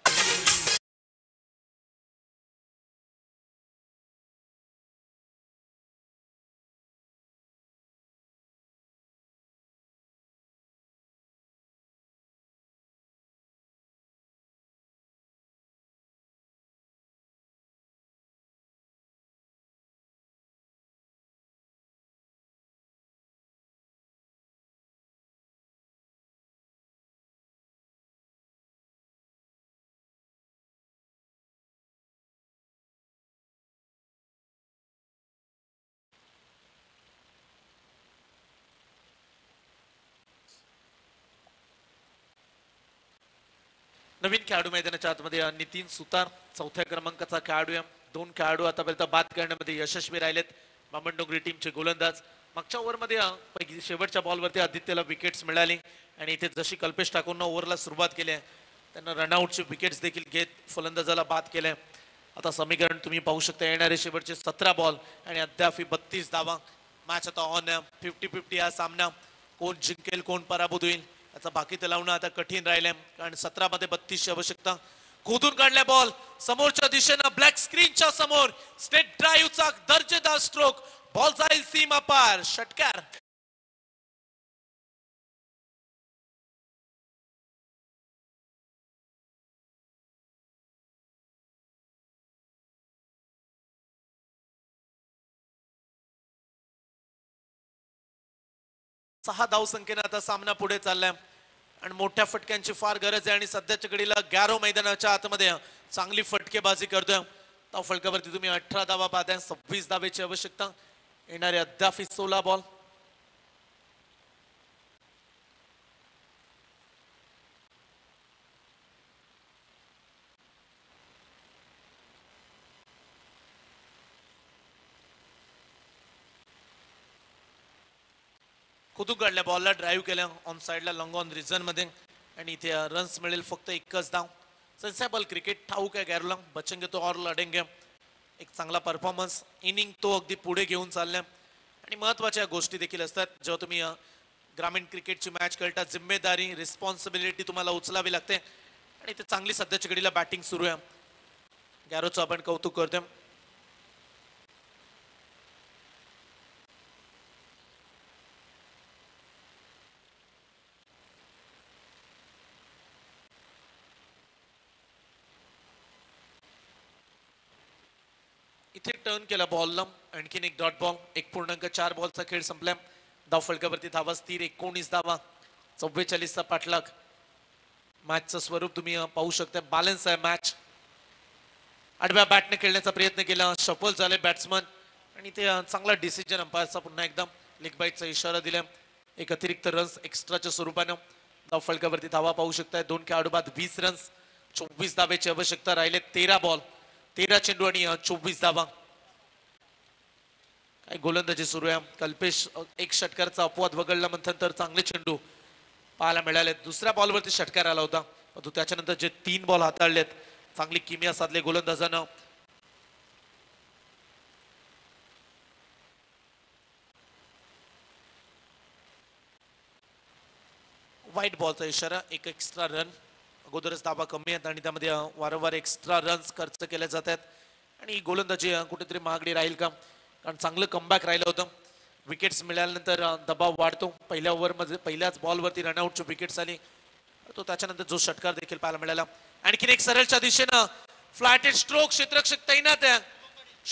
नवीन खेळाडू मैदानाच्या आतमध्ये नितीन सुतार चौथ्या क्रमांकाचा खेळाडू आहे. 2 खेळाडू आतापर्यंत बाद करण्यामध्ये यशस्वी राहिलेत. बामणडोंगरी टीमचे गोलंदाज. मागच्या ओव्हरमध्ये पैकी शेवटच्या बॉलवरती आदित्यला विकेट्स मिळाली आणि इथे जशी कल्पेश ठाकूरनं ओव्हरला सुरुवात केली आहे त्यांना रनआउटचे विकेट्स देखील घेत फलंदाजाला बाद केलंय. आता समीकरण तुम्ही पाहू शकता. येणारे शेवटचे 17 बॉल आणि अद्याप 32 धावा. मॅच आता ऑन 50-50 हा सामना. कोण जिंकेल कोण पराभूत होईल याचा बाकी लावणं आता कठीण राहिलंय कारण 17 मध्ये 32ची आवश्यकता. खोदून काढल्या बॉल समोरच्या दिशेनं ब्लॅक स्क्रीनच्या समोर. स्टेट ड्राईव्हचा दर्जेदार स्ट्रोक. बॉल जाईल सीमा पार. षटकार. सहा धाव संख्येने आता सामना पुढे चाललाय आणि मोठ्या फटक्यांची फार गरज आहे आणि सध्याच्या घडीला गॅरो मैदानाच्या आतमध्ये चांगली फटकेबाजी करतोय. धाव फलकावरती तुम्ही 18 धावा पाहताय. 26 धावेची आवश्यकता. येणारे अद्याप 16 बॉल. खुदून काढल्या बॉलला ड्राईव्ह केलं ऑन साइडला लॉंग ऑन रिझन मध्ये आणि इथे रन्स मिळेल फक्त एकच धाव. सेन्सेबल क्रिकेट ठाऊक आहे गॅरोला. बचेंगे तो और लढेंगे. एक चांगला परफॉर्मन्स. इनिंग तो अगदी पुढे घेऊन चालल्या आणि महत्वाच्या गोष्टी देखील असतात जेव्हा तुम्ही ग्रामीण क्रिकेटची मॅच खेळता. जिम्मेदारी रिस्पॉन्सिबिलिटी तुम्हाला उचलावी लागते आणि ते चांगली सध्याच्या घडीला बॅटिंग सुरू आहे. गॅरोचं आपण कौतुक करतोय. इथे टर्न केला बॉलला. आणखीन एक डॉट बॉल. 1.4 बॉलचा खेळ संपला. धाव फलकावरती धावा स्थिर 19 धावा. 44चा पाठलाग. मॅचचं स्वरूप तुम्ही पाहू शकता. बॅलन्स आहे मॅच. आडव्या बॅटने खेळण्याचा प्रयत्न केला. शफल झाले बॅट्समन आणि ते चांगला डिसिजन अंपायरचा पुन्हा एकदा लेग बाईटचा इशारा दिला. एक अतिरिक्त रन्स एक्स्ट्राच्या स्वरूपानं. धाव फलकावरती धावा पाहू शकताय. 2 खेळाडू बाद 20 रन्स. 24 धावेची आवश्यकता. राहिले 13 बॉल 13 चेंडू आणि 24 धावा. काय गोलंदाजी सुरू आहे. कल्पेश एक षटकारचा अपवाद वगळला नंतर चांगले चेंडू पाहायला मिळाले. दुसऱ्या बॉलवरती षटकार आला होता परंतु त्याच्यानंतर जे 3 बॉल हाताळलेत चांगली किमिया साधले गोलंदाजानं. व्हाईट बॉलचा इशारा. एक एक्स्ट्रा रन. अगोदरच धावा कमी आहेत आणि त्यामध्ये वारंवार एक्स्ट्रा रन्स खर्च केले जात आहेत आणि गोलंदाजी कुठेतरी महागडी राहील का कारण चांगलं कमबॅक राहिलं होतं. विकेट्स मिळाल्यानंतर दबाव वाढतो. पहिल्या ओव्हरमध्ये पहिल्याच बॉलवरती रनआउटची विकेट्स आली तो त्याच्यानंतर जो षटकार देखील पाहायला मिळाला. आणखीन एक सरळच्या दिशेनं फ्लॅटेड स्ट्रोक. क्षेत्ररक्षक तैनात आहे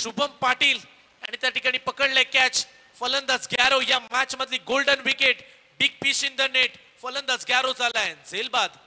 शुभम पाटील आणि त्या ठिकाणी पकडले कॅच. फलंदाज गॅरो. या मॅच मधली golden wicket. Big fish in the net. फलंदाज गॅरो झालाय झेलबाद.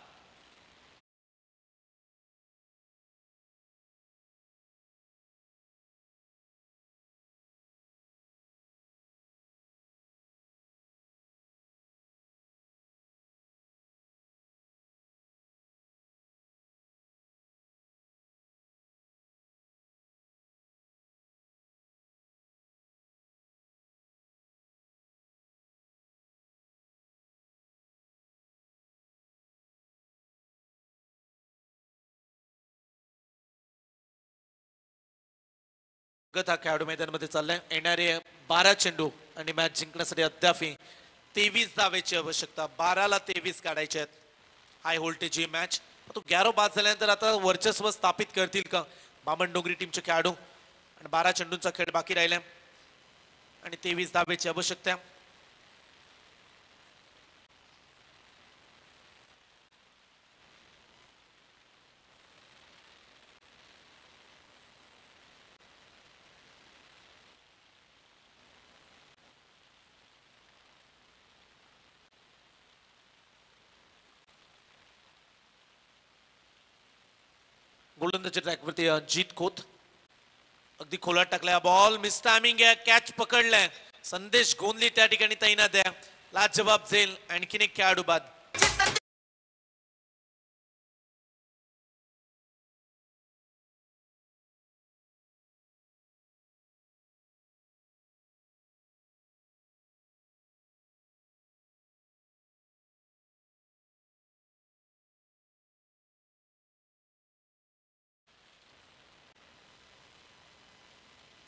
हा खेळाडू मैदानामध्ये चाललाय. येणारे 12 चेंडू आणि मॅच जिंकण्यासाठी अद्याप 23 धावेची आवश्यकता. 12ला 23 काढायचे आहेत. हाय व्होल्टेज ही मॅच. तो 11 बाद झाल्यानंतर आता वर्चस्व स्थापित करतील का बामणडोंगरी टीमचे खेळाडू. आणि 12 चेंडूंचा खेळ बाकी राहिलाय आणि 23 धावेची आवश्यकता. गोलंदाजी ट्रॅकवरती जीत खोत अगदी खोलात टाकलाय बॉल. मिस टायमिंग आहे. कॅच पकडलाय. संदेश गोंधली त्या ठिकाणी तैनात आहे. लाजवाब झेल. आणखीन एक खेळाडू बाद.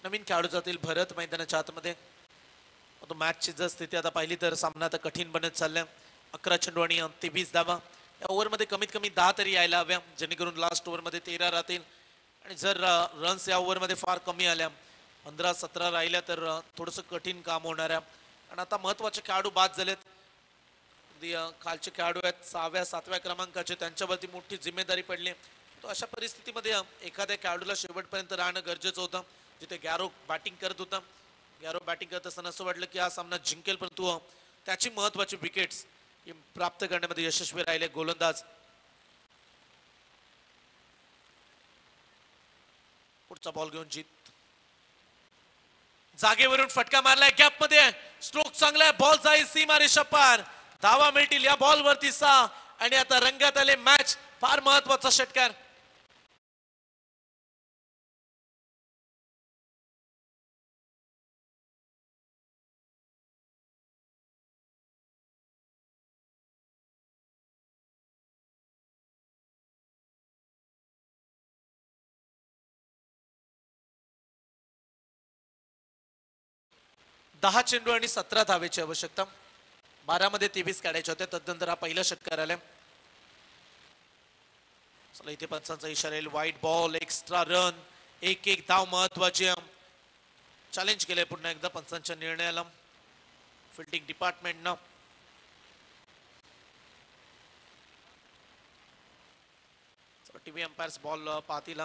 नवीन खेळाडू जातील भरत मैदानाच्या आतमध्ये. तो मॅचची जर स्थिती आता पाहिली तर सामना आता कठीण बनत चाललाय. 11 चेंडू आणि 23 धावा. या ओव्हरमध्ये कमीत कमी 10 तरी यायला हव्या जेणेकरून लास्ट ओव्हरमध्ये 13 राहतील. आणि जर रन्स या ओव्हरमध्ये फार कमी आल्या 15-17 राहिल्या तर थोडंसं कठीण काम होणार आहे. आणि आता महत्वाचे खेळाडू बाद झालेत. खालचे खेळाडू आहेत 6व्या 7व्या क्रमांकाचे. त्यांच्यावरती मोठी जिम्मेदारी पडली. तो अशा परिस्थितीमध्ये एखाद्या खेळाडूला शेवटपर्यंत राहणं गरजेचं होतं. जिथे गॅरो बॅटिंग करत होता. गॅरो बॅटिंग करत असताना असं वाटलं की हा सामना जिंकेल परंतु त्याची महत्वाची विकेट्स प्राप्त करण्यामध्ये यशस्वी राहिले गोलंदाज. पुढचा बॉल घेऊन जीत जागेवरून फटका मारलाय गॅप मध्ये. स्ट्रोक चांगला आहे. बॉल जाईल सीमा रेषा पार. धावा मिळतील या बॉल वरती 6 आणि आता रंगात आले मॅच. फार महत्वाचा षटकार. दहा चेंडू आणि 17 धावेची आवश्यकता. 12 मध्ये 23 काढायचे होते. तदनंतर हा पहिला षटकार आला. चला इथे पंचांचा इशारा येईल. वाईट बॉल एक्स्ट्रा रन. एक धाव महत्वाची. चॅलेंज केलंय पुन्हा एकदा पंचांच्या निर्णयाला फिल्डिंग डिपार्टमेंटनं. टीव्ही अंपायर्स बॉल पाहतील.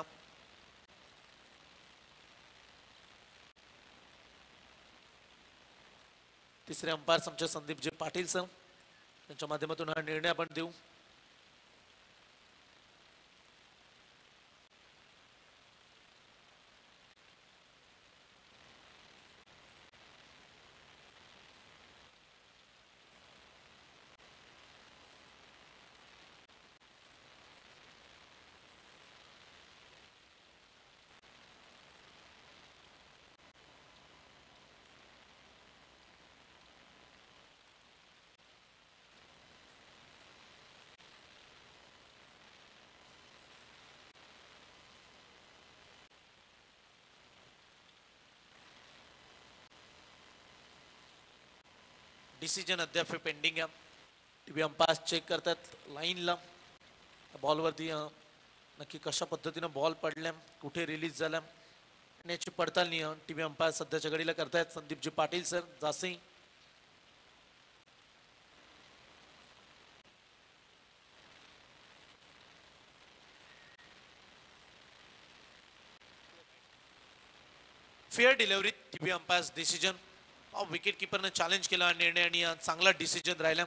तिसरे अंपायर आमचे संदीपजी पाटील सर. त्यांच्या माध्यमातून हा निर्णय आपण देऊ. डिसिजन अद्याप पेंडिंग आहे. टीव्ही अंपायर चेक करतात लाईनला बॉलवरती नक्की कशा पद्धतीने बॉल पडल्या कुठे रिलीज झाला आणि याची पडताळणी टीव्ही अंपायर सध्याच्या घडीला करतायत संदीपजी पाटील सर जासे. Fair delivery TV umpire's decision. Wicket किपरने चॅलेंज केला निर्णय आणि चांगला डिसिजन राहिला.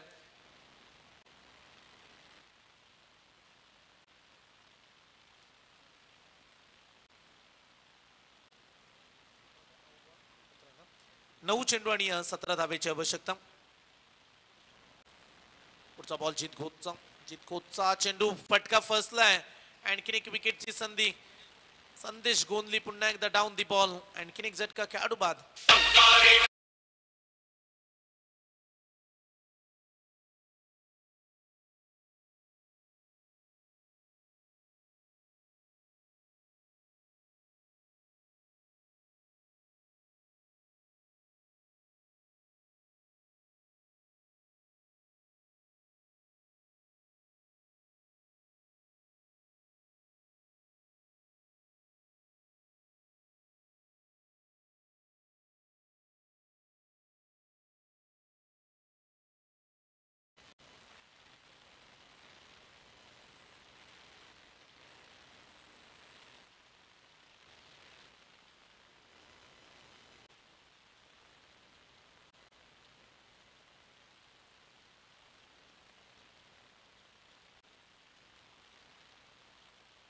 नऊ चेंडू आणि 17 धावेची आवश्यकता. पुढचा बॉल जीत खोतचा चेंडू फटका फसलाय. आणखीन एक विकेटची संधी. संदेश गोंधली पुन्हा एकदा डाऊन दी बॉल. आणखीन एक झटका खेळाडू बाद.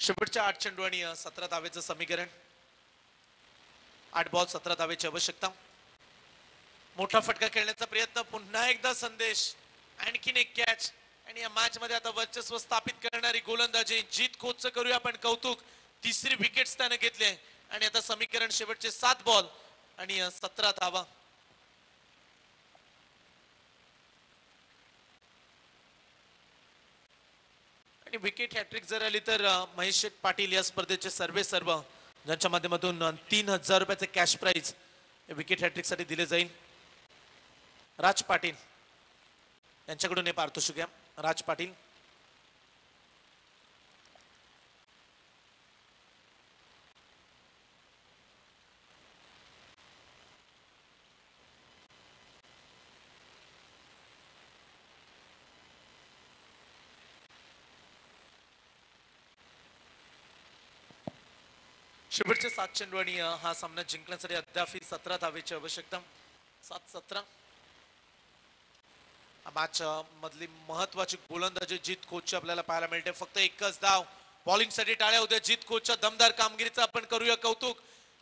शेवटच्या 8 चेंडू आणि 17 धावेचं समीकरण. 8 बॉल 17 धावेची आवश्यकता. मोठा फटका खेळण्याचा प्रयत्न. पुन्हा एकदा संदेश. आणखीन एक कॅच आणि या मॅच मध्ये आता वर्चस्व स्थापित करणारी गोलंदाजी जीत कोचचं करूया आपण कौतुक. तिसरी विकेट त्याने घेतली आणि आता समीकरण शेवटचे 7 बॉल आणि 17 धावा. आणि विकेट हॅट्रिक जर आली तर महेश शेठ पाटील या स्पर्धेचे सर्व ज्यांच्या माध्यमातून 3000 रुपयाचे कॅश प्राइज विकेट हॅट्रिक साठी दिले जाईल. राज पाटील यांच्याकडून हे पारितोषिक घ्या. राज पाटील. शेवटचे 7 चेंडू आणि हा सामना जिंकण्यासाठी अद्याप 17 धावेची आवश्यकता. 7-17. मॅच मधली महत्वाची गोलंदाजी जीत कोचची आपल्याला पाहायला मिळते. फक्त एकच धाव. बॉलिंग साठी टाळ्या होत्या. जीत कोचच्या दमदार कामगिरीचं आपण करूया कौतुक.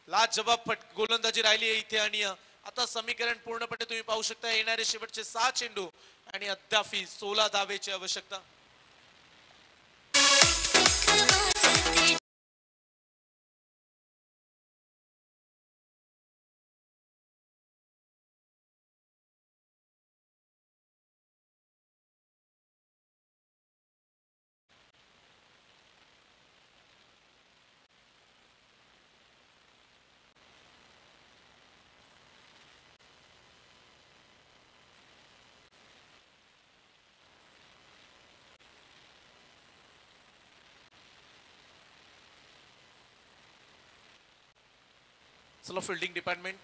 लाजवाब गोलंदाजी राहिली आहे इथे आणि आता समीकरण पूर्णपणे तुम्ही पाहू शकता. येणारे शेवटचे 6 चेंडू आणि अद्याप 16 धावेची आवश्यकता. चला फिल्डिंग डिपार्टमेंट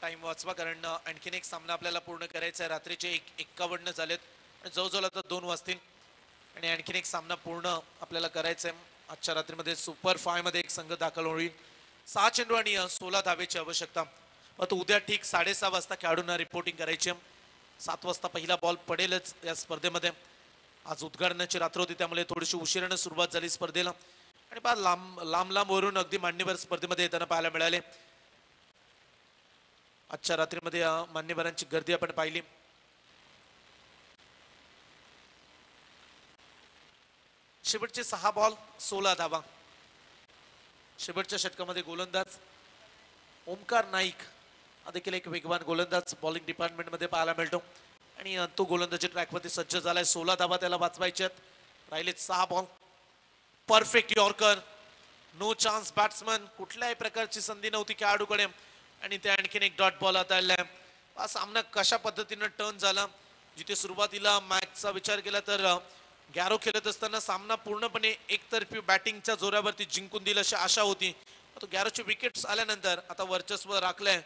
टाइम वाचवा कारण आणखीन एक सामना आपल्याला पूर्ण करायचा आहे. रात्रीचे 51 झालेत आणि जवळजवळ आता 2 वाजतील आणि आणखीन एक सामना पूर्ण आपल्याला करायचा आहे. आजच्या रात्रीमध्ये सुपर 5 मध्ये एक संघ दाखल होईल. 6 चेंडू आणि 16 धावेची आवश्यकता. आता उद्या ठीक 6:30 वाजता खेळाडूंना रिपोर्टिंग करायची. 7 वाजता पहिला बॉल पडेलच या स्पर्धेमध्ये. आज उद्घाटनाची रात्र होती त्यामुळे थोडीशी उशिराने सुरुवात झाली स्पर्धेला आणि लांब वरून अगदी मान्यवर स्पर्धेमध्ये येताना पाहायला मिळाले. आजच्या रात्रीमध्ये मान्यवरांची गर्दी आपण पाहिली. शेवटचे 6 बॉल 16 धावा. शेवटच्या षटकामध्ये गोलंदाज ओमकार नाईक हा देखील एक वेगवान गोलंदाज बॉलिंग डिपार्टमेंट मध्ये पाहायला मिळतो आणि तो गोलंदाजी ट्रॅकवरती सज्ज झालाय. 16 धावा त्याला वाचवायच्यात. राहिलेत 6 ball. Perfect yorker. No chance batsman. कुठल्याही प्रकारची संधी नव्हती खेळाडूकडे आणि ते आणखीन एक डॉट बॉल हाताळलाय. हा सामना कशा पद्धतीनं टर्न झाला. जिथे सुरुवातीला मॅचचा विचार केला तर गॅरो खेळत असताना सामना पूर्णपणे एकतर्फी बॅटिंगच्या जोरावरती जिंकून दिल अशी आशा होती. तो गॅरोची विकेट्स आल्यानंतर आता वर्चस्व राखलंय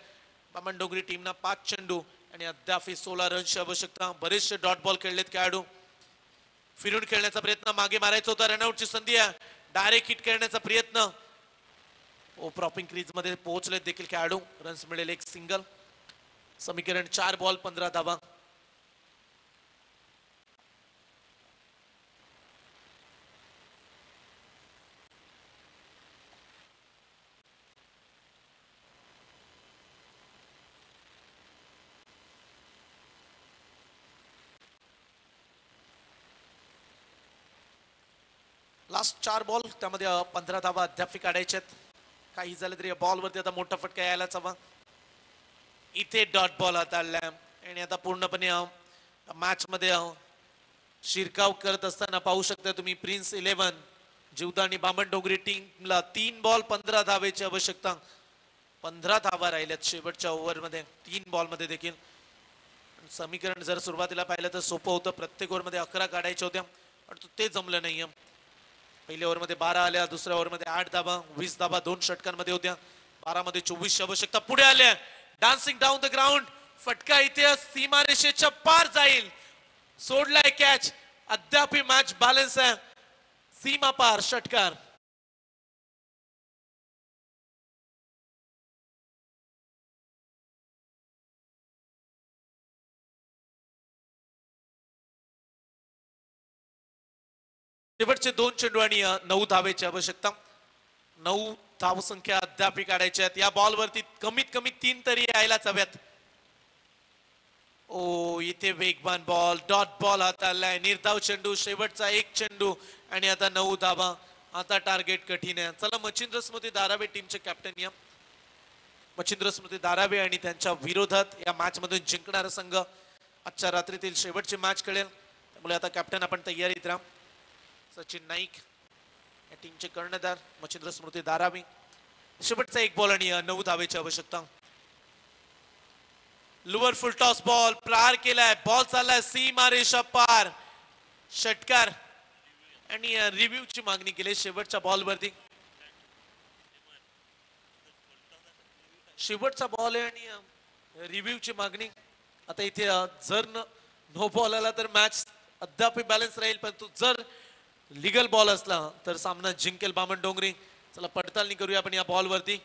बामणडोंगरी टीमना. 5 चेंडू आणि अद्याप 16 रनची आवश्यकता. बरेचसे डॉट बॉल खेळलेत खेळाडू. फिरून खेळण्याचा प्रयत्न. मागे मारायचा होता. रनआउटची संधी आहे. डायरेक्ट हिट करण्याचा प्रयत्न. प्रॉपिंग क्रीज मध्ये पोहोचले देखील खेळाडू. रन्स मिळेल एक सिंगल. समीकरण 4 बॉल 15 धावा. लास्ट 4 बॉल त्यामध्ये 15 धावा अद्याप काढायच्यात. काही झालं तरी बॉल वरती आता मोठा फटका यायलाच हवा. इथे डॉट बॉल हाताळलाय आणि आता पूर्णपणे मॅच मध्ये शिरकाव करत असताना पाहू शकता तुम्ही प्रिन्स 11 जीवदानी बामणडोंगरी टीमला 3 बॉल 15 धावेची आवश्यकता. 15 धावा राहिल्यात शेवटच्या ओव्हर मध्ये 3 बॉल मध्ये देखील. समीकरण जर सुरुवातीला पाहिलं तर सोपं होतं. प्रत्येक ओव्हर मध्ये 11 काढायच्या होत्या पण ते जमलं नाहीये. पहिल्या ओव्हर मध्ये 12 आल्या. दुसऱ्या ओव्हर मध्ये 8 धावा. 20 धावा 2 षटकांमध्ये होत्या. 12 मध्ये 24ची आवश्यकता. पुढे आल्या. Dancing down the ground. फटका इथे सीमारेषेच्या पार जाईल. सोडलाय कॅच. अद्याप मॅच बॅलन्स आहे. सीमा पार षटकार. शेवटचे 2 चेंडू आणि 9 धावेची आवश्यकता. 9 धावसंख्या अद्याप काढायच्या आहेत. या बॉलवरती कमीत कमी 3 तरी यायलाच हव्यात. ओ इथे वेगवान बॉल, डॉट बॉल हाताळलाय. निर्धाव चेंडू, शेवटचा 1 चेंडू आणि आता 9 धावा. आता टार्गेट कठीण आहे. चला मच्छिंद्र स्मृती धारावे टीमचे कॅप्टन या मच्छिंद्र स्मृती धारावे आणि त्यांच्या विरोधात या मॅच मधून जिंकणारा संघ आजच्या रात्रीतील शेवटची मॅच खेळेल. त्यामुळे आता कॅप्टन आपण तयारीत राहा. सचिन नाईक या टीमचे कर्णधार, मच्छिंद्र स्मृती धारावी. शेवटचा 1 बॉल आणि 9 धावेची आवश्यकता. लुवर फुल टॉस बॉल प्रहार केलाय. बॉल चाललाय सीमा रेषा पार. षटकार आणि रिव्ह्यू ची मागणी केली शेवटच्या बॉल वरती. शेवटचा बॉल आहे आणि रिव्ह्यू ची मागणी. आता इथे जर नो बॉल आला तर मॅच अद्याप बॅलन्स राहील, परंतु जर लीगल बॉल असला तर सामना जिंकेल बामणडोंगरी. चला पडताळणी करूया आपण या बॉल वरती.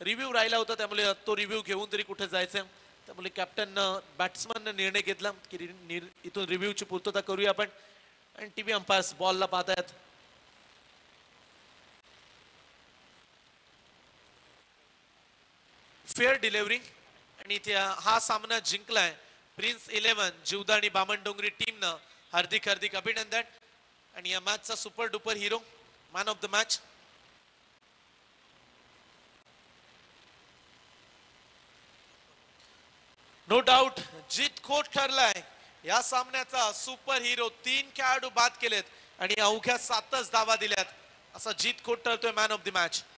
रिव्ह्यू राहिला होता त्यामुळे तो रिव्ह्यू घेऊन तरी कुठे जायचं, त्यामुळे कॅप्टन बॅट्समन निर्णय घेतला की इथून रिव्ह्यूची पूर्तता करूया आपण. आणि टीव्ही अंपायर्स बॉलला पाहतायत. फेअर डिलिव्हरी आणि इथे हा सामना जिंकलाय प्रिन्स 11 जीवदानी बामणडोंगरी टीमनं. हार्दिक हार्दिक अभिनंदन. आणि या मॅचचा super duper hero, man of the match no doubt जीत खोट ठरलाय. या सामन्याचा सुपर हिरो. 3 खेळाडू बाद केलेत आणि अवघ्या 7च धावा दिल्यात. असा जीत खोट ठरतोय मॅन ऑफ द मॅच.